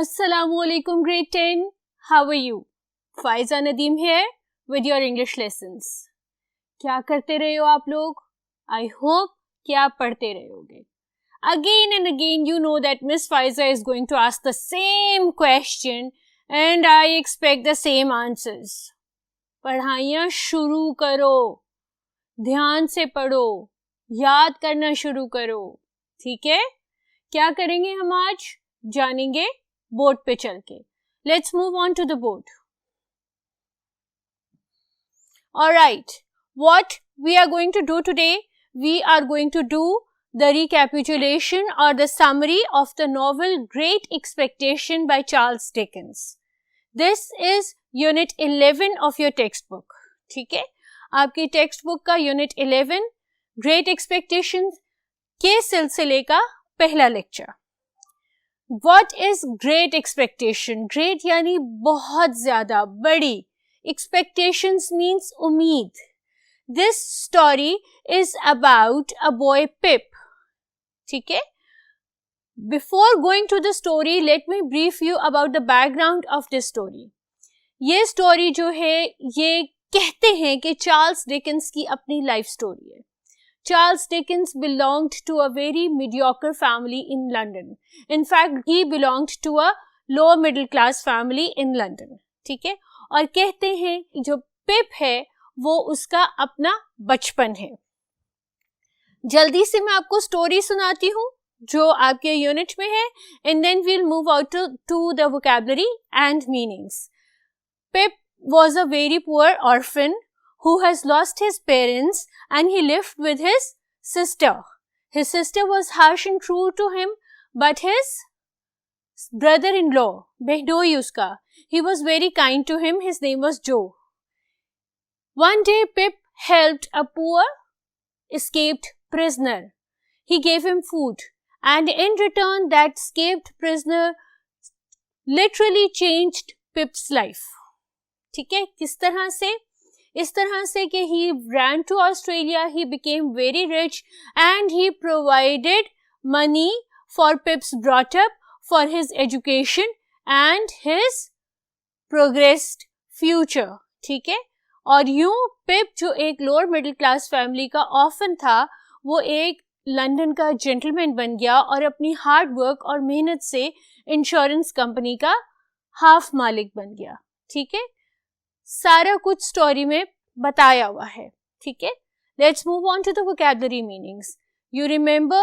Assalamualaikum grade 10. How are you? Faiza Nadeem here with your English lessons. क्या करते रहे हो आप लोग? I hope कि आप पढ़ते रहे होगे. Again and again you know that Miss Faiza is going to ask the same question and I expect the same answers. पढ़ाइयाँ शुरू करो, ध्यान से पढ़ो, याद करना शुरू करो, ठीक है? क्या करेंगे हम आज? जानेंगे बोर्ड पे चल के. Let's move on to the board. Alright, what we are going to do today, we are going to do the recapitulation or the summary of the novel Great Expectation by Charles Dickens. This is Unit 11 of your textbook. ठीक है? आपकी textbook का Unit 11 Great Expectation के सिलसिले का पहला lecture. What is great expectation? Great यानी बहुत ज़्यादा, बड़ी. Expectations means उम्मीद. This story is about a boy Pip. ठीक है? Before going to the story, let me brief you about the background of this story. ये story जो है, ये कहते हैं कि चार्ल्स डिकेंस की अपनी life story है. Charles Dickens belonged to a very mediocre family in London. In fact, he belonged to a lower middle class family in London. ठीक है? और कहते हैं जो पिप है वो उसका अपना बचपन है. जल्दी से मैं आपको स्टोरी सुनाती हूँ जो आपके यूनिट में है and then we'll move out to the vocabulary and meanings. Pip was a very poor orphan who has lost his parents and he lived with his sister. His sister was harsh and cruel to him, but his brother-in-law, Behnoy uska, he was very kind to him. His name was Joe. One day Pip helped a poor escaped prisoner. He gave him food and in return that escaped prisoner literally changed Pip's life. ठीक है? किस तरह से? इस तरह से कि he ran to Australia, he became very rich and he provided money for Pip's brought up, for his education and his progressed future. ठीक है? और यूं Pip जो एक lower middle class family का orphan था, वो एक लंदन का gentleman बन गया और अपनी hard work और मेहनत से इंश्योरेंस कंपनी का हाफ मालिक बन गया. ठीक है? सारा कुछ स्टोरी में बताया हुआ है. ठीक है? Let's move on to the vocabulary meanings. You remember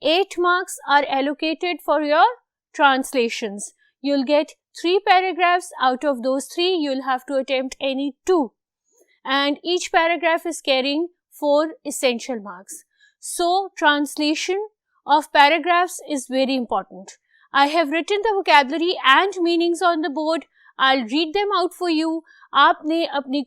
8 marks are allocated for your translations. You'll get 3 paragraphs. Out of those 3, you'll have to attempt any 2. And each paragraph is carrying 4 essential marks. So, translation of paragraphs is very important. I have written the vocabulary and meanings on the board. I'll read them out for you. आपने अपनी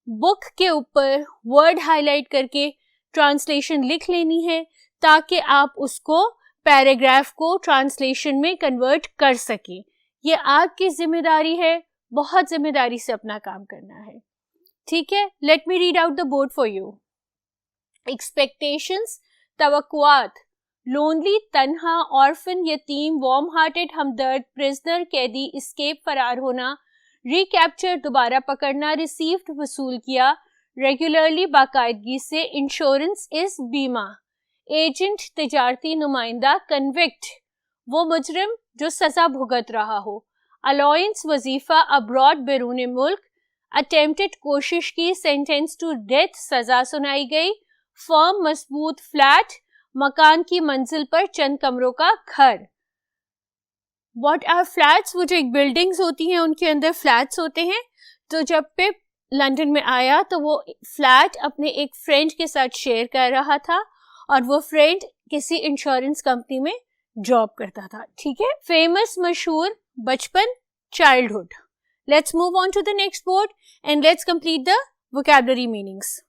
book के ऊपर word highlight करके translation लिख लेनी है ताकि आप उसको पैराग्राफ को ट्रांसलेशन में कन्वर्ट कर सकें. ये आपकी जिम्मेदारी है, बहुत जिम्मेदारी से अपना काम करना है. ठीक है? Let me read out the board for you. Expectations, तवक्कुआत. लोनली, तन्हा, ऑर्फन, यतीम, वार्म हार्टेड, हमदर्द, प्रिजनर, कैदी, एस्केप, फरार होना, रिकैप्चर, दोबारा पकड़ना, रिसीव्ड, वसूल किया, रेगुलरली, बाकायदगी से, इंश्योरेंस इज बीमा, एजेंट, तिजारती नुमाइंदा, कन्विक्ट, वो मुजरिम जो सजा भुगत रहा हो, अलाउंस, वजीफा, अब्रॉड, बैरून मुल्क, अटेम्प्टेड, कोशिश की, सेंटेंस टू डेथ, सजा सुनाई गई, फर्म, मजबूत, फ्लैट, मकान की मंजिल पर चंद कमरों का घर. What are flats? वो जो एक बिल्डिंग्स होती हैं उनके अंदर फ्लैट्स होते हैं. तो जब पिप लंदन में आया तो वो फ्लैट अपने एक फ्रेंड के साथ शेयर कर रहा था और वो फ्रेंड किसी इंश्योरेंस कंपनी में जॉब करता था. ठीक है? फेमस, मशहूर, बचपन, childhood. Let's move on to the next board and let's complete the vocabulary meanings.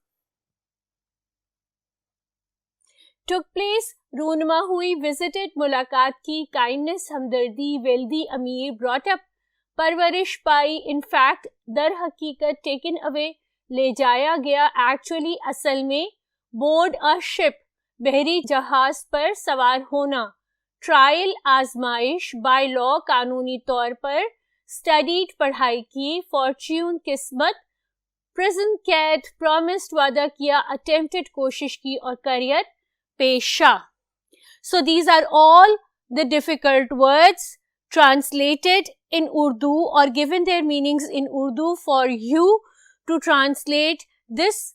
took place, रूनमा हुई, visited, मुलाकात की, kindness, हमदर्दी, wealthy, अमीर, brought up, परवरिश पाई, in fact, दर हकीकत, taken away, ले जाया गया, actually, असल में, board a ship, बहरी जहाज पर सवार होना, ट्रायल आजमाइश, बाय लॉ कानूनी तौर पर, स्टडीड पढ़ाई की, फॉर्च्यून किस्मत, प्रिजन कैद, प्रॉमिस्ड वादा किया, अटेम्प्टेड कोशिश की और करियर पेशा. So these are all the difficult words translated in Urdu or given their meanings in Urdu for you to translate this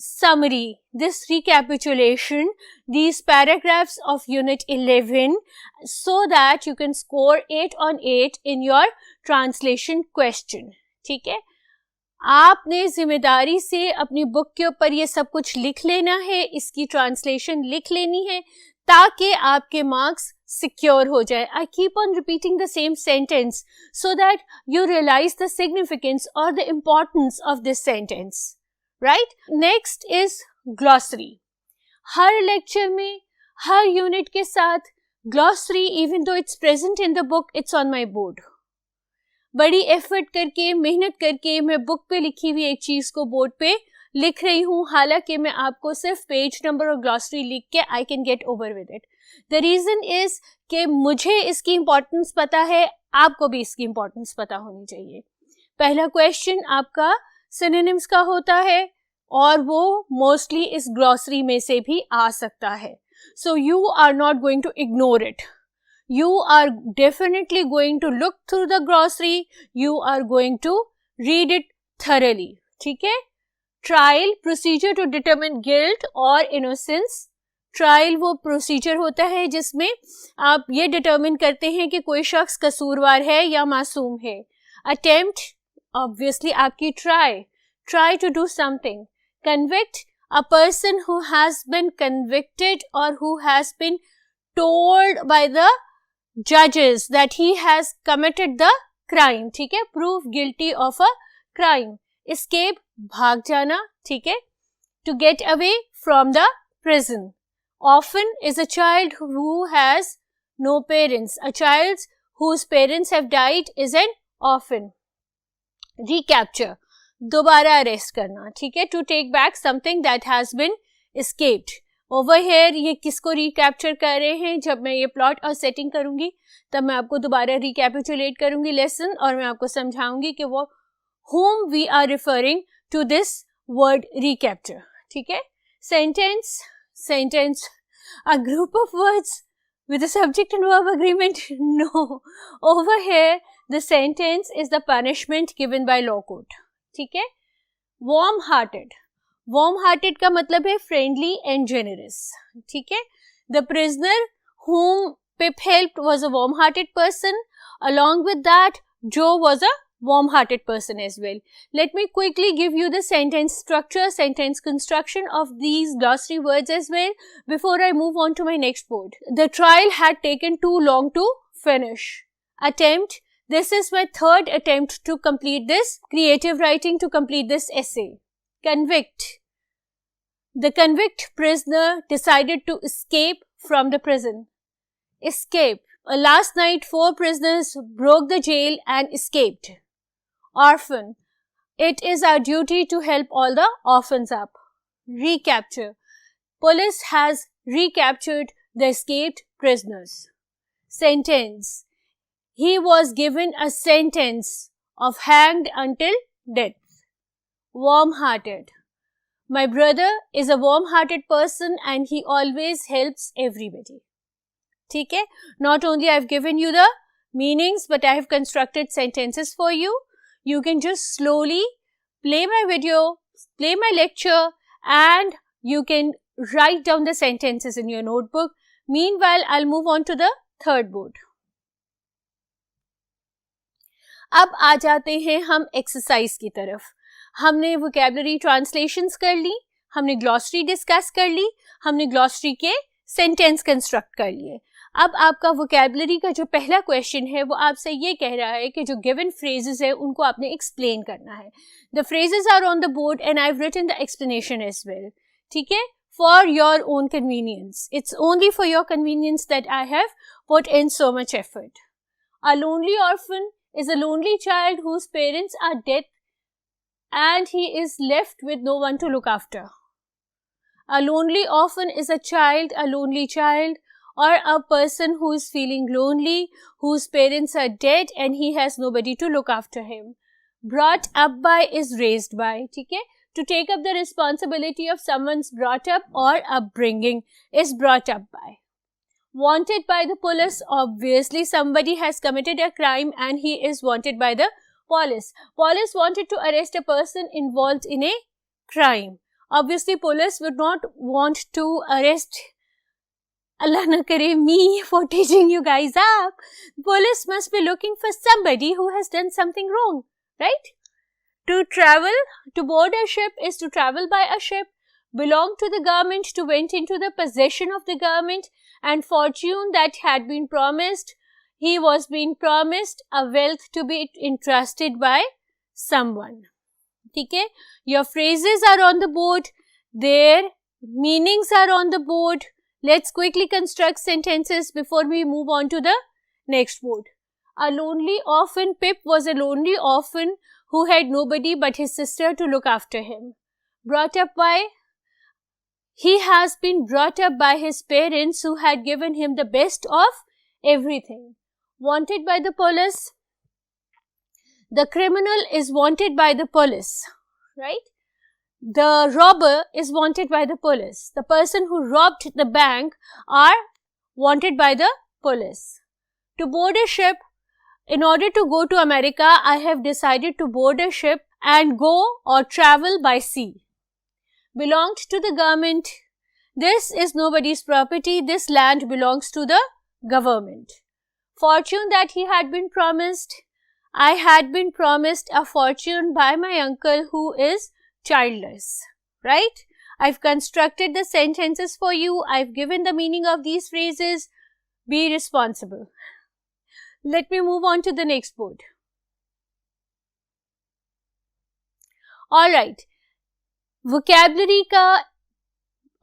summary, this recapitulation, these paragraphs of Unit 11 so that you can score 8 on 8 in your translation question. ठीक है, आपने जिम्मेदारी से अपनी book के ऊपर ये सब कुछ लिख लेना है, इसकी ट्रांसलेशन लिख लेनी है ताकि आपके मार्क्स सिक्योर हो जाए. I keep on repeating the same sentence so that you realise the significance और the importance of this sentence. Right, next is glossary. हर लेक्चर में, हर यूनिट के साथ glossary, even though it's present in the book, it's on my board. बड़ी effort करके, मेहनत करके मैं बुक पे लिखी हुई एक चीज को बोर्ड पे लिख रही हूँ, हालांकि मैं आपको सिर्फ पेज नंबर और ग्लॉसरी लिख के I can get over with it. The reason is कि मुझे इसकी इंपॉर्टेंस पता है, आपको भी इसकी इंपॉर्टेंस पता होनी चाहिए. पहला क्वेश्चन आपका सिनोनिम्स का होता है और वो मोस्टली इस ग्लॉसरी में से भी आ सकता है. So you are not going to ignore it. You are definitely going to look through the glossary. You are going to read it thoroughly. ठीक है? Trial, procedure to determine guilt or innocence. Trial वो procedure होता है जिसमें आप ये determine करते हैं कि कोई शख्स कसूरवार है या मासूम है. Attempt, obviously आपकी try to do something. Convict, a person who has been convicted or who has been told by the judges that he has committed the crime. ठीक है, prove guilty of a crime. Escape, भाग जाना. ठीक है, to get away from the prison. Orphan is a child who has no parents. A child whose parents have died is an orphan. Recapture, दोबारा arrest करना. ठीक है, to take back something that has been escaped. Over here ये किसको recapture कर रहे हैं? जब मैं ये प्लॉट और सेटिंग करूंगी तब मैं आपको दोबारा रिकैपिचुलेट करूंगी लेसन और मैं आपको समझाऊंगी कि वो whom we are referring to this word recapture. ठीक है, sentence, a group of words with a subject and verb agreement. No, over here the sentence is the punishment given by law court. ठीक है, warm hearted का मतलब है friendly and generous. ठीक है, the prisoner whom Pip helped was a warm hearted person. Along with that, Joe was a warm hearted person as well. Let me quickly give you the sentence structure, sentence construction of these glossary words as well before I move on to my next board. The trial had taken too long to finish. Attempt, this is my third attempt to complete this creative writing, to complete this essay. Convict, the convict prisoner decided to escape from the prison. Escape, last night 4 prisoners broke the jail and escaped. Orphan, it is our duty to help all the orphans up. Recapture, police has recaptured the escaped prisoners. Sentence, he was given a sentence of hanged until death. Warm-hearted, my brother is a warm-hearted person and he always helps everybody. ठीक है, not only I've given you the meanings but I have constructed sentences for you. You can just slowly play my video, play my lecture and you can write down the sentences in your notebook. Meanwhile, I'll move on to the third board. अब आ जाते हैं हम exercise की तरफ. हमने vocabulary translations कर ली, हमने glossary discuss कर ली, हमने ग्लॉसरी के सेंटेंस कंस्ट्रक्ट कर लिए. अब आपका वोकैबुलरी का जो पहला क्वेश्चन है वो आपसे ये कह रहा है कि जो गिवन फ्रेजेस है उनको आपने एक्सप्लेन करना है. The phrases are on the board and I have written the explanation as well. ठीक है, for your own convenience, it's only for your convenience that I have put in so much effort. A lonely orphan is a lonely child whose parents are dead and he is left with no one to look after. A lonely orphan is a lonely child or a person who is feeling lonely, whose parents are dead and he has nobody to look after him. Brought up by is raised by, ठीक है? To take up the responsibility of someone's brought up or upbringing is brought up by. Wanted by the police, obviously somebody has committed a crime and he is wanted by the police. Police wanted to arrest a person involved in a crime. Obviously police would not want to arrest, Allah na kare, me for teaching you guys up. Police must be looking for somebody who has done something wrong, right? To travel, to board a ship is to travel by a ship. Belong to the government, to went into the possession of the government. And fortune that had been promised, he was being promised a wealth to be entrusted by someone. ठीक है? Your phrases are on the board, their meanings are on the board. Let's quickly construct sentences before we move on to the next board. A lonely orphan. Pip was a lonely orphan who had nobody but his sister to look after him. Brought up by, he has been brought up by his parents who had given him the best of everything. Wanted by the police. The criminal is wanted by the police, right? The robber is wanted by the police. The person who robbed the bank are wanted by the police. To board a ship. In order to go to America, I have decided to board a ship and go or travel by sea. Belonged to the government. This is nobody's property. This land belongs to the government. Fortune that he had been promised. I had been promised a fortune by my uncle who is childless, right? I've constructed the sentences for you. I've given the meaning of these phrases. Be responsible. Let me move on to the next board. Alright. Vocabulary का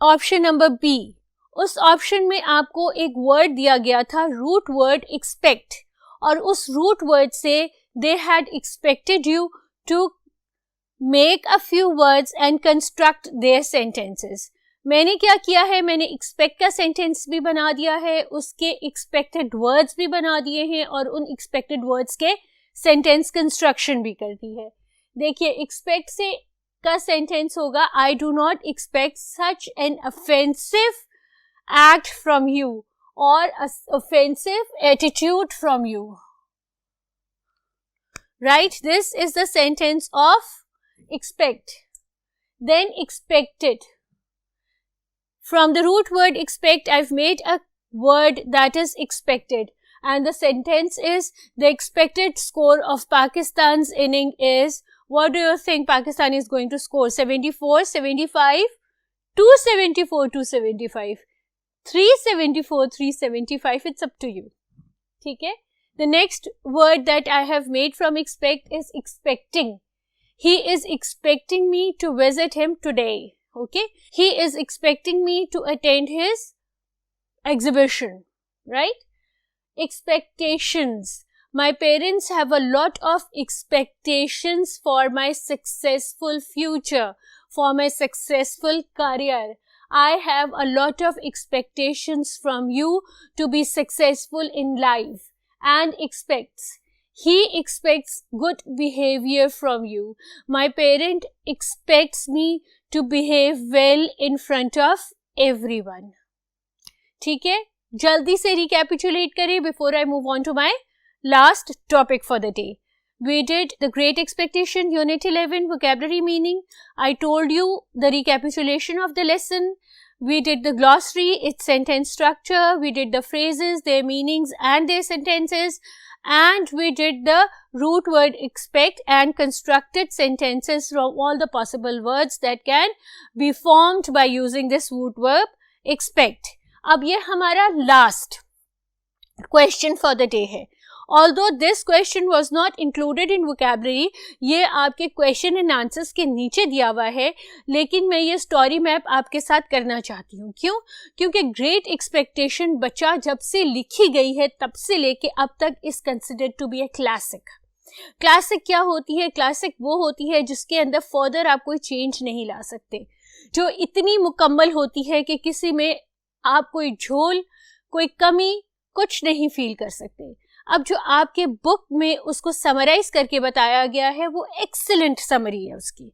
option number B, उस option में आपको एक word दिया गया था, root word expect, और उस रूट वर्ड से they had expected you to make a few words and construct their sentences. मैंने क्या किया है, मैंने एक्सपेक्ट का सेंटेंस भी बना दिया है, उसके एक्सपेक्टेड वर्ड्स भी बना दिए हैं और उन एक्सपेक्टेड वर्ड्स के सेंटेंस कंस्ट्रक्शन भी कर दी है. देखिए, एक्सपेक्ट से का सेंटेंस होगा, I do not expect such an offensive act from you और offensive attitude from you. Right, this is the sentence of expect. Then expected. From the root word expect, I've made a word that is expected, and the sentence is, the expected score of Pakistan's inning is, what do you think Pakistan is going to score? 74, 75, 274, 275, 374, 375, it's up to you. Okay? The next word that I have made from expect is expecting. He is expecting me to visit him today. Okay? He is expecting me to attend his exhibition. Right? Expectations. My parents have a lot of expectations for my successful future, for my successful career. I have a lot of expectations from you to be successful in life. And expects. He expects good behavior from you. My parent expects me to behave well in front of everyone. ठीक है, जल्दी से recapitulate करें before I move on to my last topic for the day. We did the Great Expectation, Unit 11, vocabulary meaning. I told you the recapitulation of the lesson. We did the glossary, its sentence structure. We did the phrases, their meanings and their sentences. And we did the root word expect and constructed sentences from all the possible words that can be formed by using this root verb expect. अब ये हमारा last question for the day है. Although this question was not included in vocabulary, ये आपके question and answers के नीचे दिया हुआ है, लेकिन मैं ये story map आपके साथ करना चाहती हूँ. क्यों? क्योंकि Great Expectation बच्चा जब से लिखी गई है तब से लेके अब तक is considered to be a classic. Classic क्या होती है? Classic वो होती है जिसके अंदर further आप कोई change नहीं ला सकते, जो इतनी मुकम्मल होती है कि किसी में आप कोई झोल, कोई कमी कुछ नहीं फील कर सकते। अब जो आपके बुक में उसको समराइज करके बताया गया है वो एक्सीलेंट समरी है उसकी।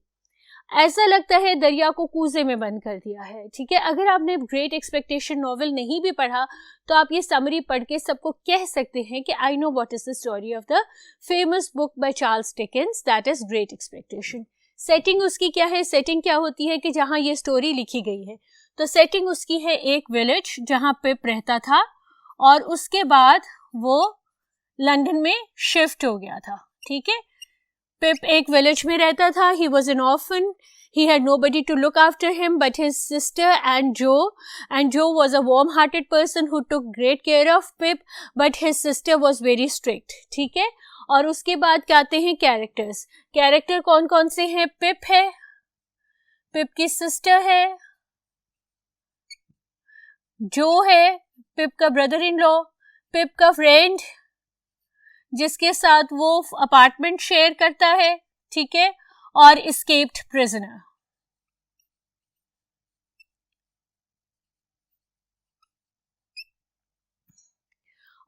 ऐसा लगता है दरिया को कूजे में बंद कर दिया है। ठीक है, अगर आपने ग्रेट एक्सपेक्टेशन नॉवेल नहीं भी पढ़ा तो आप ये समरी पढ़ के सबको कह सकते हैं कि I know what is the story of the famous book by Charles Dickens, that is great expectation. Setting उसकी क्या है? सेटिंग क्या होती है कि जहाँ ये स्टोरी लिखी गई है तो सेटिंग उसकी है एक विलेज जहाँ पिप रहता था और उसके बाद वो लंदन में शिफ्ट हो गया था। ठीक है, पिप एक विलेज में रहता था, he was an orphan, he had nobody to look after him but his sister and Joe was a warm hearted person who took great care of Pip, but his sister was very strict। ठीक है, और उसके बाद क्या आते हैं characters. Character कौन कौन से हैं? पिप है, पिप की सिस्टर है, जो है पिप का ब्रदर इन लॉ, पिप का फ्रेंड जिसके साथ वो अपार्टमेंट शेयर करता है। ठीक है, और एस्केप्ड प्रिजनर।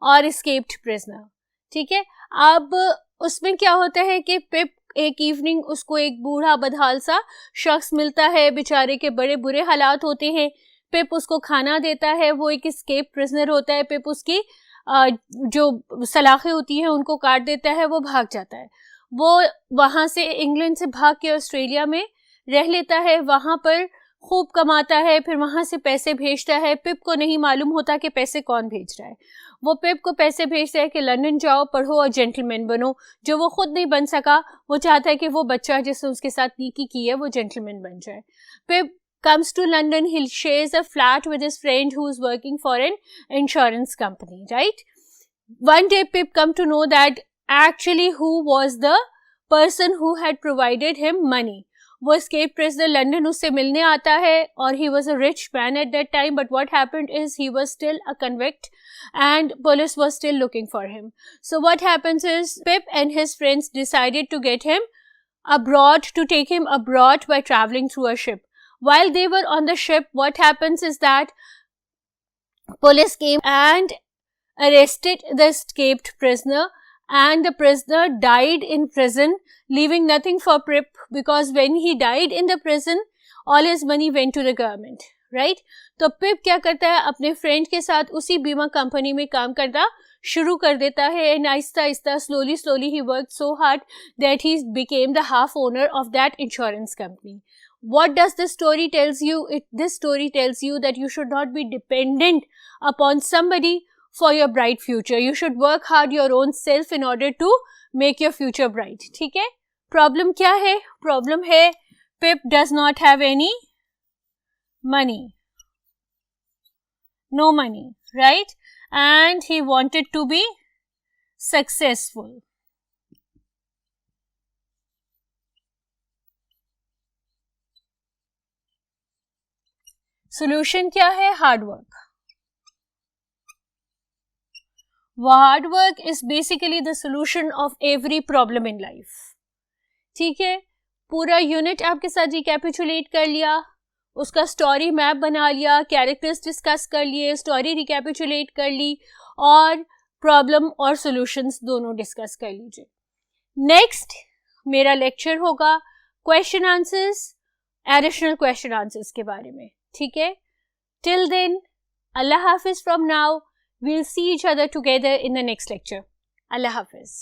और एस्केप्ड प्रिजनर। ठीक है, अब उसमें क्या होता है कि पिप एक इवनिंग उसको एक बूढ़ा बदहाल सा शख्स मिलता है, बेचारे के बड़े बुरे हालात होते हैं। पिप उसको खाना देता है, वो एक एस्केप प्रिजनर होता है। पिप उसकी जो सलाखें होती हैं उनको काट देता है, वो भाग जाता है। वो वहाँ से इंग्लैंड से भाग के ऑस्ट्रेलिया में रह लेता है, वहाँ पर खूब कमाता है, फिर वहाँ से पैसे भेजता है। पिप को नहीं मालूम होता कि पैसे कौन भेज रहा है। वो पिप को पैसे भेजता है कि लंदन जाओ, पढ़ो और जेंटलमैन बनो। जो वो खुद नहीं बन सका, वो चाहता है कि वो बच्चा जिसने उसके साथ नीकी की है वो जेंटलमैन बन जाए। पिप comes to London, he shares a flat with his friend who is working for an insurance company, right? One day Pip come to know that actually who was the person who had provided him money. वो escape prisoner London उससे मिलने आता है और he was a rich man at that time, but what happened is he was still a convict and police was still looking for him. So what happens is Pip and his friends decided to get him abroad, to take him abroad by traveling through a ship. While they were on the ship, what happens is that police came and arrested the escaped prisoner, and the prisoner died in prison, leaving nothing for Pip, because when he died in the prison, all his money went to the government, right? तो पिप क्या करता है, अपने friend के साथ उसी बीमा company में काम करना शुरू कर देता है, and Aahista Aahista slowly he worked so hard that he became the half owner of that insurance company. What does this story tells you? This story tells you that you should not be dependent upon somebody for your bright future. You should work hard your own self in order to make your future bright. ठीक है? Problem क्या है? Problem है Pip does not have any money. No money, right? And he wanted to be successful. Solution क्या है? Hard work. Hard work is basically the solution of every problem in life. ठीक है, पूरा unit आपके साथ recapitulate कर लिया, उसका स्टोरी मैप बना लिया, कैरेक्टर्स डिस्कस कर लिए, स्टोरी रिकैपिचुलेट कर ली और प्रॉब्लम और सॉल्यूशंस दोनों डिस्कस कर लीजिए। नेक्स्ट मेरा लेक्चर होगा question answers, additional question answers के बारे में। ठीक है, टिल देन अल्लाह हाफिज from now, we'll see each other together in the next lecture. Allah Hafiz.